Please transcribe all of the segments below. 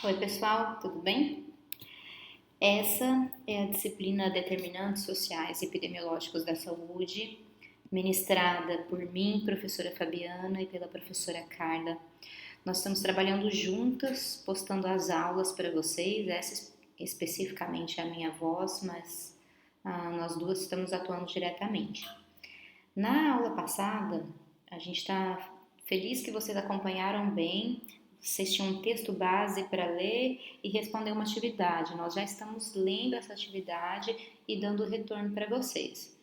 Oi, pessoal, tudo bem? Essa é a disciplina Determinantes Sociais e Epidemiológicos da Saúde, ministrada por mim, professora Fabiana, e pela professora Carla. Nós estamos trabalhando juntas, postando as aulas para vocês, essa especificamente é a minha voz, mas nós duas estamos atuando diretamente. Na aula passada, a gente está feliz que vocês acompanharam bem. Vocês tinham um texto base para ler e responder uma atividade. Nós já estamos lendo essa atividade e dando retorno para vocês.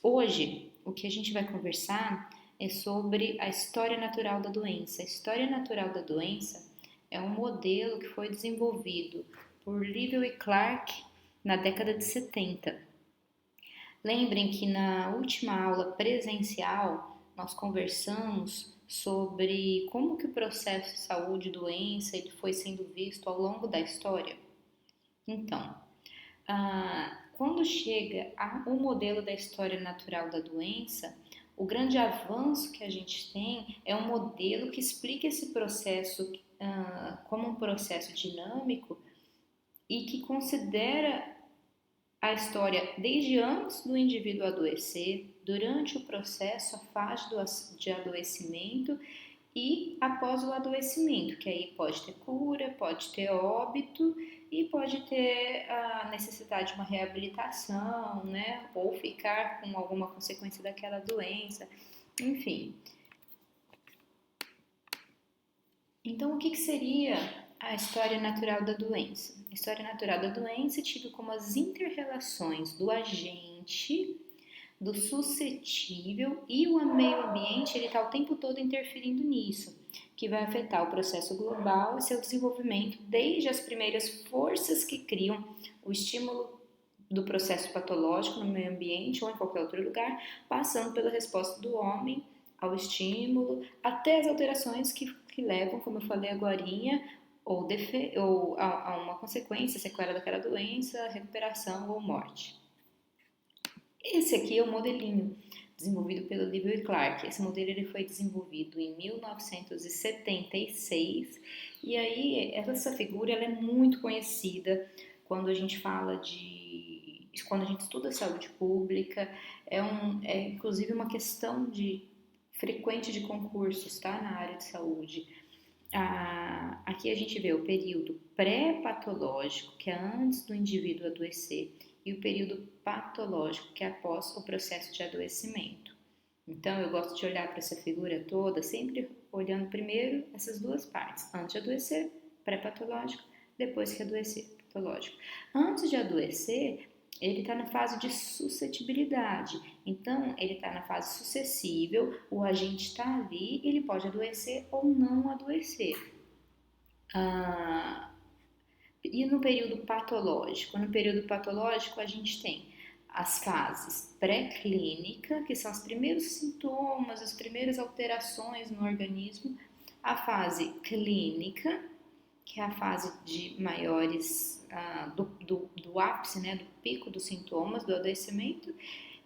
Hoje, o que a gente vai conversar é sobre a história natural da doença. A história natural da doença é um modelo que foi desenvolvido por Livell e Clark na década de 70. Lembrem que na última aula presencial nós conversamos sobre como que o processo de saúde e doença ele foi sendo visto ao longo da história. Então, quando chega o modelo da história natural da doença, o grande avanço que a gente tem é um modelo que explica esse processo como um processo dinâmico e que considera a história desde antes do indivíduo adoecer, durante o processo, a fase de adoecimento e após o adoecimento, que aí pode ter cura, pode ter óbito e pode ter a necessidade de uma reabilitação, né? Ou ficar com alguma consequência daquela doença, enfim. Então, o que seria a história natural da doença? A história natural da doença é tida como as inter-relações do agente, do suscetível e o meio ambiente, ele está o tempo todo interferindo nisso, que vai afetar o processo global e seu desenvolvimento, desde as primeiras forças que criam o estímulo do processo patológico no meio ambiente ou em qualquer outro lugar, passando pela resposta do homem ao estímulo, até as alterações que levam, como eu falei agorinha, ou a uma consequência, sequela daquela doença, recuperação ou morte. Esse aqui é o modelinho desenvolvido pelo Livell e Clark. Esse modelo ele foi desenvolvido em 1976 e aí essa figura ela é muito conhecida quando a gente fala quando a gente estuda saúde pública, é inclusive uma questão frequente de concursos, tá, na área de saúde. Aqui a gente vê o período pré-patológico, que é antes do indivíduo adoecer, e o período patológico, que é após o processo de adoecimento. Então, eu gosto de olhar para essa figura toda, sempre olhando primeiro essas duas partes, antes de adoecer, pré-patológico, depois que adoecer, patológico. Antes de adoecer, ele está na fase de suscetibilidade. Então, ele está na fase sucessível, o agente está ali, ele pode adoecer ou não adoecer. E no período patológico? No período patológico, a gente tem as fases pré-clínica, que são os primeiros sintomas, as primeiras alterações no organismo, a fase clínica, que é a fase de maiores, do ápice, né, do pico dos sintomas, do adoecimento,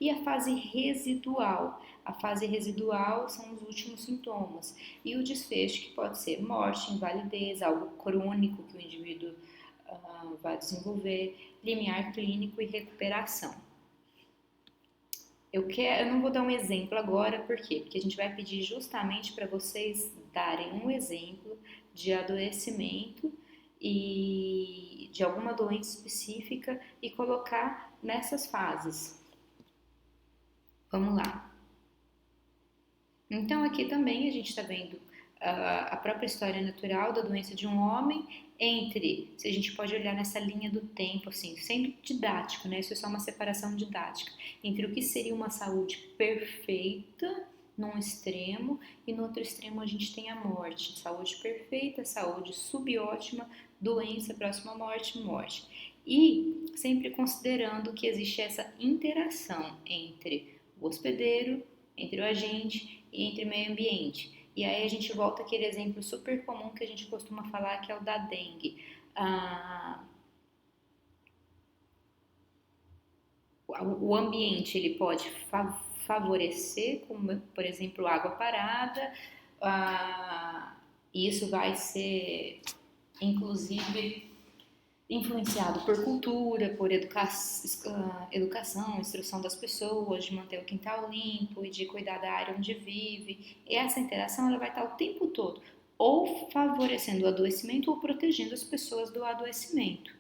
e a fase residual. A fase residual são os últimos sintomas. E o desfecho, que pode ser morte, invalidez, algo crônico que o indivíduo vai desenvolver, limiar clínico e recuperação. Eu não vou dar um exemplo agora, por quê? Porque a gente vai pedir justamente para vocês darem um exemplo de adoecimento e de alguma doença específica e colocar nessas fases. Vamos lá. Então aqui também a gente está vendo a própria história natural da doença de um homem se a gente pode olhar nessa linha do tempo, assim, sendo didático, né? Isso é só uma separação didática entre o que seria uma saúde perfeita num extremo e no outro extremo a gente tem a morte. Saúde perfeita, saúde subótima, doença próxima à morte, morte. E sempre considerando que existe essa interação entre o hospedeiro, entre o agente e entre o meio ambiente. E aí a gente volta àquele exemplo super comum que a gente costuma falar, que é o da dengue. O ambiente ele pode favorecer, como por exemplo água parada, E isso vai ser, inclusive, influenciado por cultura, por educação, instrução das pessoas, de manter o quintal limpo e de cuidar da área onde vive. E essa interação ela vai estar o tempo todo ou favorecendo o adoecimento ou protegendo as pessoas do adoecimento.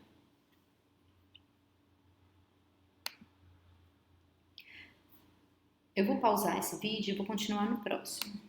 Eu vou pausar esse vídeo e vou continuar no próximo.